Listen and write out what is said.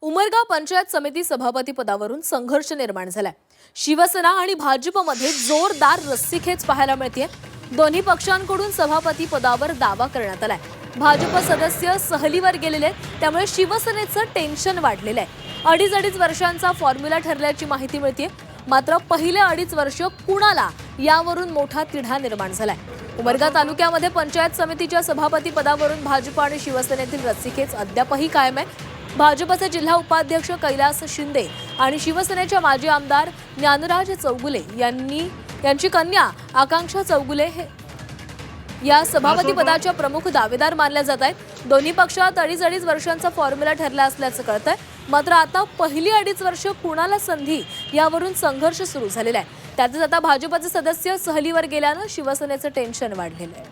उमरगा पंचायत समिती सभापती पदावरून संघर्ष निर्माण झालाय। शिवसेना आणि भाजपमध्ये जोरदार रस्सीखेच पाहायला मिळते। दोन्ही पक्षांकडून सभापती पदावर दावा करण्यात आलाय। भाजप सदस्य सहलीवर गेलेले, त्यामुळे शिवसेनेचं टेन्शन वाढलेलं आहे। अडीच वर्षांचा फॉर्म्युला ठरल्याची माहिती मिळते। मात्र पहिले 2.5 वर्ष कुणाला, यावरून मोठा तिढा निर्माण झालाय। उमरगा तालुक्यामध्ये पंचायत समितीच्या सभापती पदावरून भाजप आणि शिवसेनेतील रस्सीखेच अद्यापही कायम आहे। भाजपचे जिल्हा उपाध्यक्ष कैलास शिंदे आणि शिवसेनेच्या माजी आमदार ज्ञानराज चौगुले यांची कन्या आकांक्षा चौगुले या सभापती पदाच्या प्रमुख दावेदार मानल्या जात आहेत। दोन्ही पक्षात 2.5 वर्षांचा फॉर्म्युला ठरला असल्याचं कळतंय। मात्र आता पहिली 2.5 वर्ष कुणाला संधी, यावरून संघर्ष सुरू झालेला आहे। त्यातच आता भाजपचे सदस्य सहलीवर गेल्यानं शिवसेनेचं टेन्शन वाढलेलं आहे।